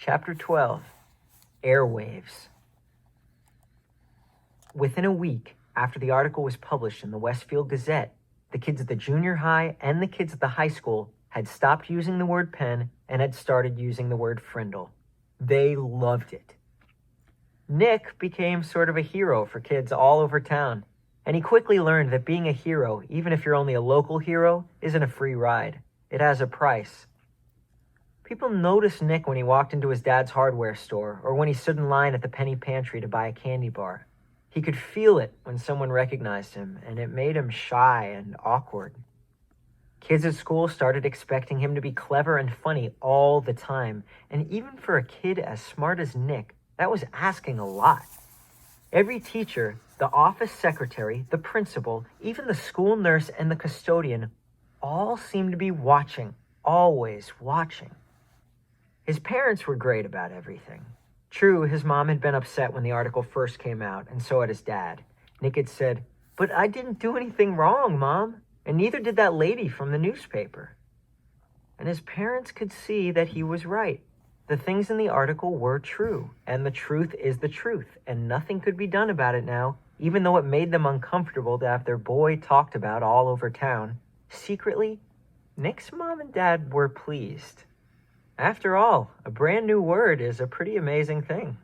Chapter 12, Airwaves. Within a week after the article was published in the Westfield Gazette, the kids at the junior high and the kids at the high school had stopped using the word pen and had started using the word Frindle. They loved it. Nick became sort of a hero for kids all over town, and he quickly learned that being a hero, even if you're only a local hero, isn't a free ride. It has a price. People noticed Nick when he walked into his dad's hardware store or when he stood in line at the penny pantry to buy a candy bar. He could feel it when someone recognized him, and it made him shy and awkward. Kids at school started expecting him to be clever and funny all the time, and even for a kid as smart as Nick, that was asking a lot. Every teacher, the office secretary, the principal, even the school nurse and the custodian all seemed to be watching, always watching. His parents were great about everything. True, his mom had been upset when the article first came out, and so had his dad. Nick had said, "But I didn't do anything wrong, Mom, and neither did that lady from the newspaper." And his parents could see that he was right. The things in the article were true, and the truth is the truth, and nothing could be done about it now, even though it made them uncomfortable to have their boy talked about all over town. Secretly, Nick's mom and dad were pleased. After all, a brand new word is a pretty amazing thing.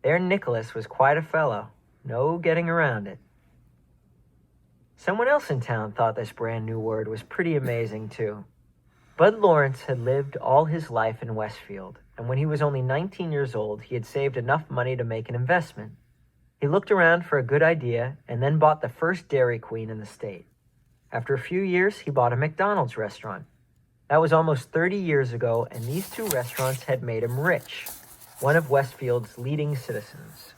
Their Nicholas was quite a fellow. No getting around it. Someone else in town thought this brand new word was pretty amazing too. Bud Lawrence had lived all his life in Westfield, and when he was only 19 years old, he had saved enough money to make an investment. He looked around for a good idea and then bought the first Dairy Queen in the state. After a few years, he bought a McDonald's restaurant. That was almost 30 years ago, and these two restaurants had made him rich, one of Westfield's leading citizens.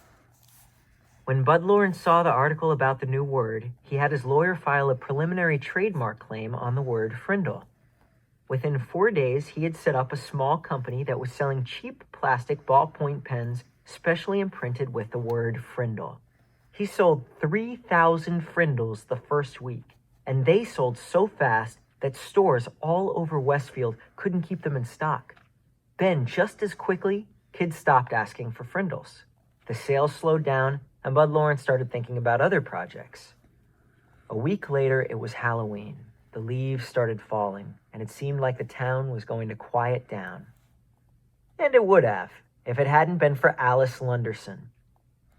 When Bud Lawrence saw the article about the new word, he had his lawyer file a preliminary trademark claim on the word Frindle. Within 4 days, he had set up a small company that was selling cheap plastic ballpoint pens specially imprinted with the word Frindle. He sold 3,000 Frindles the first week, and they sold so fast that stores all over Westfield couldn't keep them in stock. Then, just as quickly, kids stopped asking for Frindles. The sales slowed down, and Bud Lawrence started thinking about other projects. A week later, it was Halloween. The leaves started falling, and it seemed like the town was going to quiet down. And it would have, if it hadn't been for Alice Lunderson.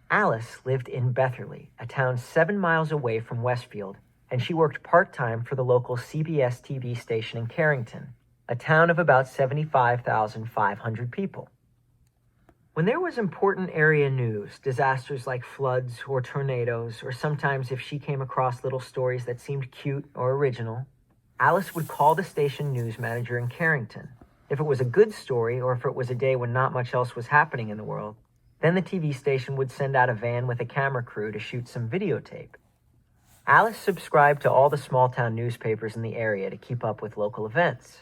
Alice lived in Betherly, a town 7 miles away from Westfield, and she worked part-time for the local CBS TV station in Carrington, a town of about 75,500 people. When there was important area news, disasters like floods or tornadoes, or sometimes if she came across little stories that seemed cute or original, Alice would call the station news manager in Carrington. If it was a good story, or if it was a day when not much else was happening in the world, then the TV station would send out a van with a camera crew to shoot some videotape. Alice subscribed to all the small-town newspapers in the area to keep up with local events.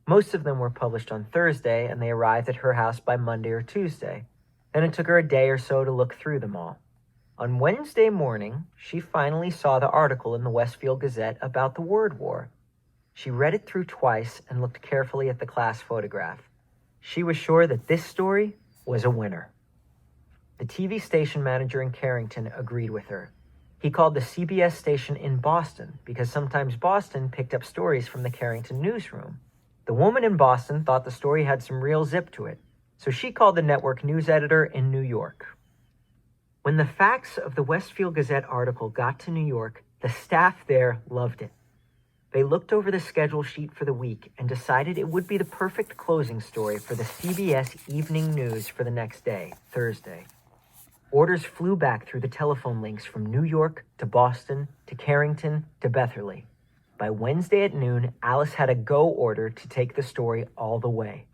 Most of them were published on Thursday, and they arrived at her house by Monday or Tuesday. Then it took her a day or so to look through them all. On Wednesday morning, she finally saw the article in the Westfield Gazette about the word war. She read it through twice and looked carefully at the class photograph. She was sure that this story was a winner. The TV station manager in Carrington agreed with her. He called the CBS station in Boston because sometimes Boston picked up stories from the Carrington newsroom. The woman in Boston thought the story had some real zip to it, so she called the network news editor in New York. When the facts of the Westfield Gazette article got to New York, the staff there loved it. They looked over the schedule sheet for the week and decided it would be the perfect closing story for the CBS Evening News for the next day, Thursday. Orders flew back through the telephone links from New York to Boston to Carrington to Betherly. By Wednesday at noon, Alice had a go order to take the story all the way.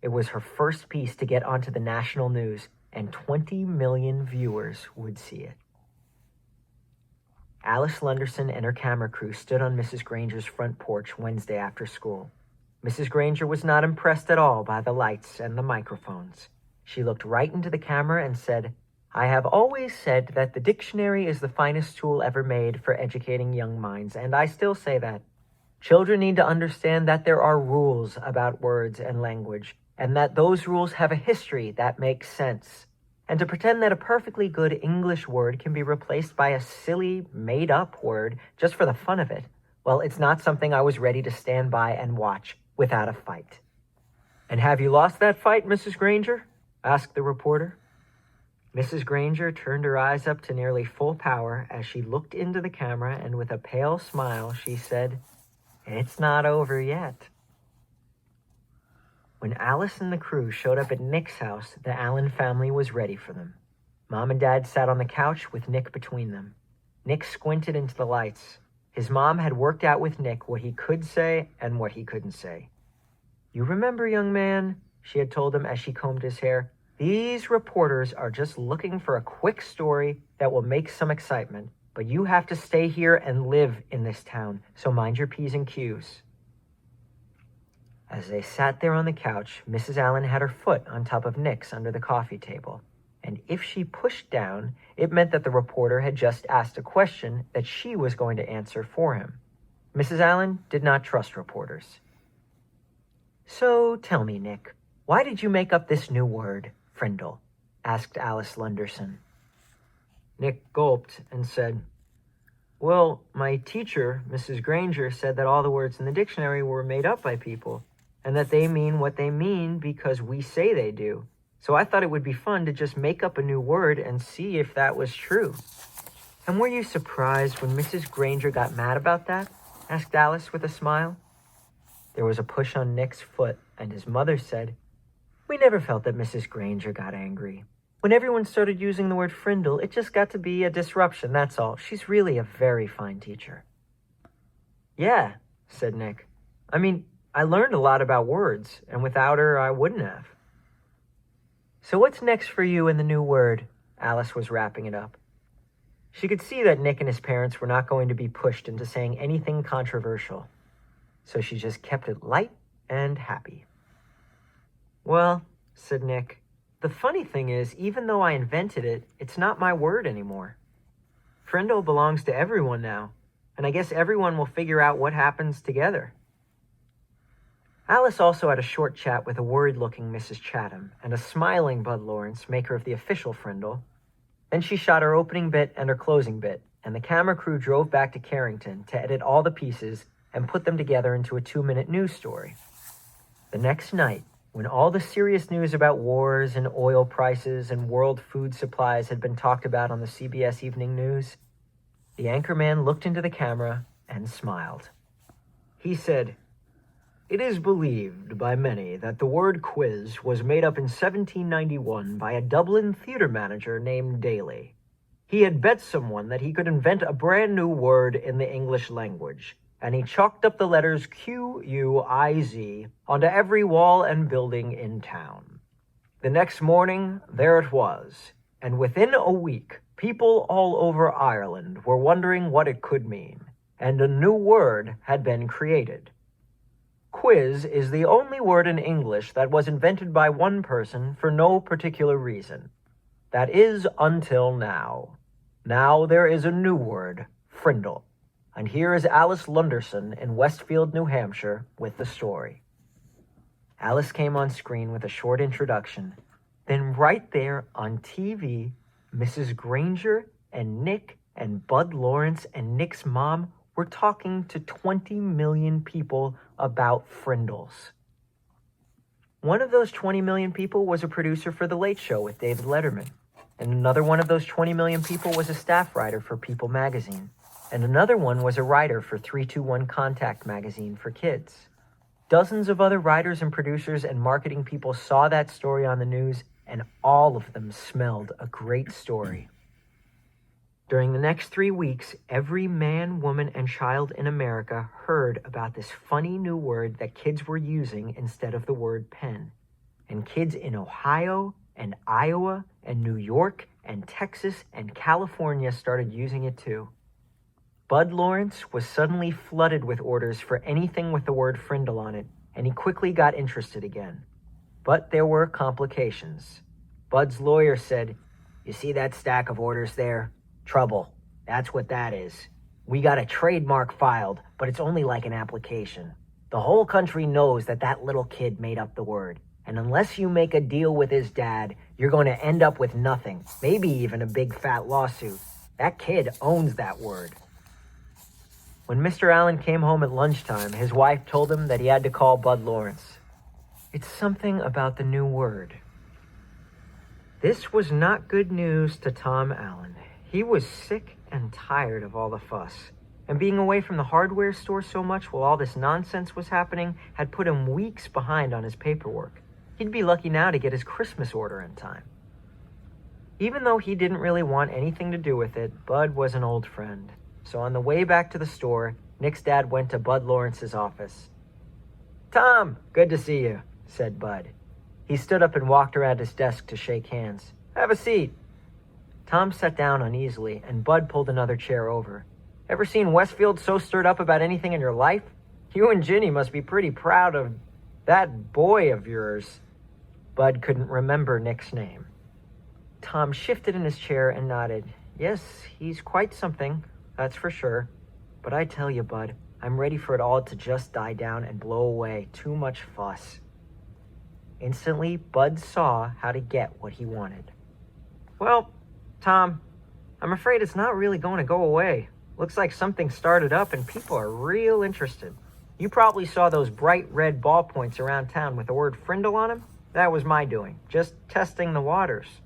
It was her first piece to get onto the national news, and 20 million viewers would see it. Alice Lunderson and her camera crew stood on Mrs. Granger's front porch Wednesday after school. Mrs. Granger was not impressed at all by the lights and the microphones. She looked right into the camera and said, "I have always said that the dictionary is the finest tool ever made for educating young minds, and I still say that. Children need to understand that there are rules about words and language, and that those rules have a history that makes sense. And to pretend that a perfectly good English word can be replaced by a silly, made-up word just for the fun of it, well, it's not something I was ready to stand by and watch without a fight. "And have you lost that fight, Mrs. Granger?" asked the reporter. Mrs. Granger turned her eyes up to nearly full power as she looked into the camera, and with a pale smile, she said, "It's not over yet." When Alice and the crew showed up at Nick's house, the Allen family was ready for them. Mom and Dad sat on the couch with Nick between them. Nick squinted into the lights. His mom had worked out with Nick what he could say and what he couldn't say. "You remember, young man," she had told him as she combed his hair, "these reporters are just looking for a quick story that will make some excitement, but you have to stay here and live in this town, so mind your P's and Q's." As they sat there on the couch, Mrs. Allen had her foot on top of Nick's under the coffee table, and if she pushed down, it meant that the reporter had just asked a question that she was going to answer for him. Mrs. Allen did not trust reporters. "So tell me, Nick, why did you make up this new word, Frindle?" asked Alice Lunderson. Nick gulped and said, "Well, my teacher, Mrs. Granger, said that all the words in the dictionary were made up by people, and that they mean what they mean because we say they do. So I thought it would be fun to just make up a new word and see if that was true." "And were you surprised when Mrs. Granger got mad about that?" asked Alice with a smile. There was a push on Nick's foot, and his mother said, "We never felt that Mrs. Granger got angry. When everyone started using the word Frindle, it just got to be a disruption, that's all. She's really a very fine teacher." "Yeah," said Nick. "I mean, I learned a lot about words, and without her, I wouldn't have." "So what's next for you in the new word?" Alice was wrapping it up. She could see that Nick and his parents were not going to be pushed into saying anything controversial, so she just kept it light and happy. "Well," said Nick, "the funny thing is, even though I invented it, it's not my word anymore. Frindle belongs to everyone now, and I guess everyone will figure out what happens together." Alice also had a short chat with a worried-looking Mrs. Chatham and a smiling Bud Lawrence, maker of the official Frindle. Then she shot her opening bit and her closing bit, and the camera crew drove back to Carrington to edit all the pieces and put them together into a 2-minute news story. The next night, when all the serious news about wars and oil prices and world food supplies had been talked about on the CBS Evening News, the anchorman looked into the camera and smiled. He said, "It is believed by many that the word quiz was made up in 1791 by a Dublin theater manager named Daly. He had bet someone that he could invent a brand new word in the English language, and he chalked up the letters Q-U-I-Z onto every wall and building in town. The next morning, there it was, and within a week, people all over Ireland were wondering what it could mean, and a new word had been created. Quiz is the only word in English that was invented by one person for no particular reason. That is until now. Now there is a new word, Frindle. And here is Alice Lunderson in Westfield, New Hampshire, with the story." Alice came on screen with a short introduction. Then right there on TV, Mrs. Granger and Nick and Bud Lawrence and Nick's mom were talking to 20 million people about Frindles. One of those 20 million people was a producer for The Late Show with David Letterman. And another one of those 20 million people was a staff writer for People magazine. And another one was a writer for 321 Contact magazine for kids. Dozens of other writers and producers and marketing people saw that story on the news, and all of them smelled a great story. During the next 3 weeks, every man, woman, and child in America heard about this funny new word that kids were using instead of the word pen. And kids in Ohio and Iowa and New York and Texas and California started using it too. Bud Lawrence was suddenly flooded with orders for anything with the word Frindle on it, and he quickly got interested again. But there were complications. Bud's lawyer said, "You see that stack of orders there? Trouble. That's what that is. We got a trademark filed, but it's only like an application. The whole country knows that that little kid made up the word, and unless you make a deal with his dad, you're going to end up with nothing, maybe even a big fat lawsuit. That kid owns that word. When Mr. Allen came home at lunchtime, his wife told him that he had to call Bud Lawrence. It's something about the new word. This was not good news to Tom Allen. He was sick and tired of all the fuss, and being away from the hardware store so much while all this nonsense was happening had put him weeks behind on his paperwork. He'd be lucky now to get his Christmas order in time. Even though he didn't really want anything to do with it, Bud was an old friend. So on the way back to the store, Nick's dad went to Bud Lawrence's office. "Tom, good to see you," said Bud. He stood up and walked around his desk to shake hands. "Have a seat." Tom sat down uneasily, and Bud pulled another chair over. "Ever seen Westfield so stirred up about anything in your life? You and Ginny must be pretty proud of that boy of yours." Bud couldn't remember Nick's name. Tom shifted in his chair and nodded. "Yes, he's quite something, that's for sure. But I tell you, Bud, I'm ready for it all to just die down and blow away. Too much fuss." Instantly, Bud saw how to get what he wanted. "Well, Tom, I'm afraid it's not really going to go away. Looks like something started up and people are real interested. You probably saw those bright red ballpoints around town with the word Frindle on them. That was my doing, just testing the waters.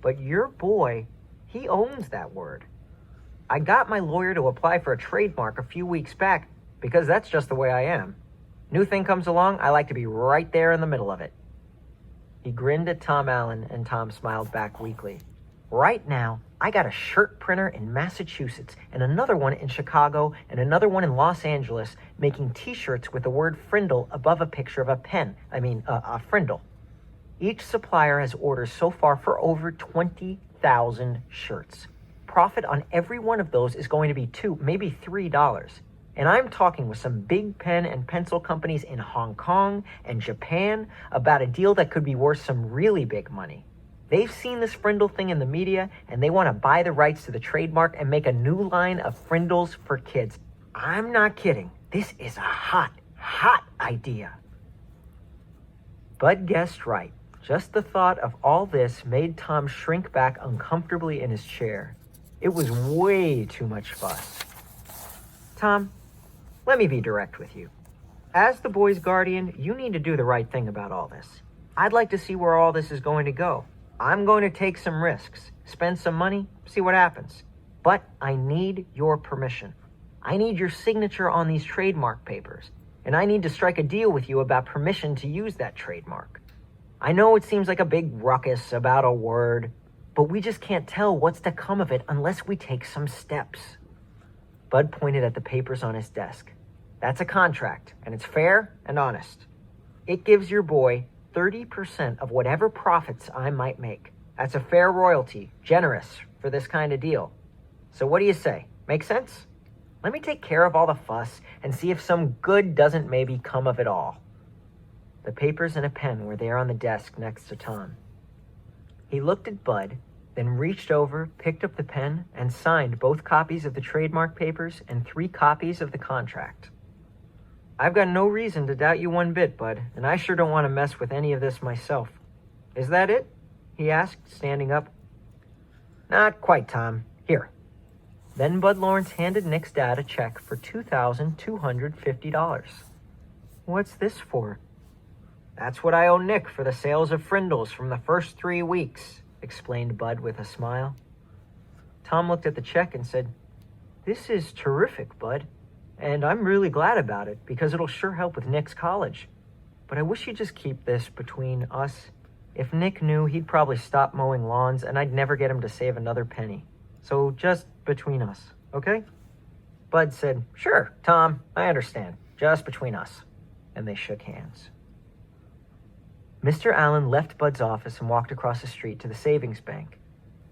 But your boy, he owns that word. I got my lawyer to apply for a trademark a few weeks back because that's just the way I am. New thing comes along, I like to be right there in the middle of it." He grinned at Tom Allen, and Tom smiled back weakly. "Right now, I got a shirt printer in Massachusetts and another one in Chicago and another one in Los Angeles making t-shirts with the word Frindle above a picture of a pen. A Frindle. Each supplier has orders so far for over 20,000 shirts. Profit on every one of those is going to be $2, maybe $3. And I'm talking with some big pen and pencil companies in Hong Kong and Japan about a deal that could be worth some really big money. They've seen this Frindle thing in the media, and they want to buy the rights to the trademark and make a new line of Frindles for kids. I'm not kidding. This is a hot idea." Bud guessed right. Just the thought of all this made Tom shrink back uncomfortably in his chair. It was way too much fuss. "Tom, let me be direct with you. As the boy's guardian, you need to do the right thing about all this. I'd like to see where all this is going to go. I'm going to take some risks, spend some money, see what happens. But I need your permission. I need your signature on these trademark papers, and I need to strike a deal with you about permission to use that trademark. I know it seems like a big ruckus about a word, but we just can't tell what's to come of it unless we take some steps." Bud pointed at the papers on his desk. "That's a contract, and it's fair and honest. It gives your boy 30% of whatever profits I might make. That's a fair royalty, generous for this kind of deal. So what do you say? Make sense? Let me take care of all the fuss and see if some good doesn't maybe come of it all." The papers and a pen were there on the desk next to Tom. He looked at Bud, then reached over, picked up the pen, and signed both copies of the trademark papers and 3 copies of the contract. "I've got no reason to doubt you one bit, Bud, and I sure don't want to mess with any of this myself. Is that it?" he asked, standing up. "Not quite, Tom. Here." Then Bud Lawrence handed Nick's dad a check for $2,250. "What's this for?" "That's what I owe Nick for the sales of Frindles from the first 3 weeks," explained Bud with a smile. Tom looked at the check and said, "This is terrific, Bud, and I'm really glad about it because it'll sure help with Nick's college. But I wish you'd just keep this between us. If Nick knew, he'd probably stop mowing lawns and I'd never get him to save another penny. So just between us, okay?" Bud said, "Sure, Tom, I understand. Just between us." And they shook hands. Mr. Allen left Bud's office and walked across the street to the savings bank.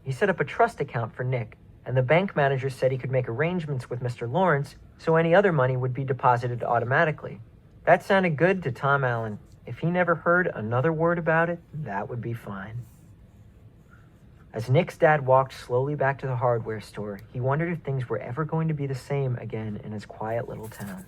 He set up a trust account for Nick, and the bank manager said he could make arrangements with Mr. Lawrence so any other money would be deposited automatically. That sounded good to Tom Allen. If he never heard another word about it, that would be fine. As Nick's dad walked slowly back to the hardware store, he wondered if things were ever going to be the same again in his quiet little town.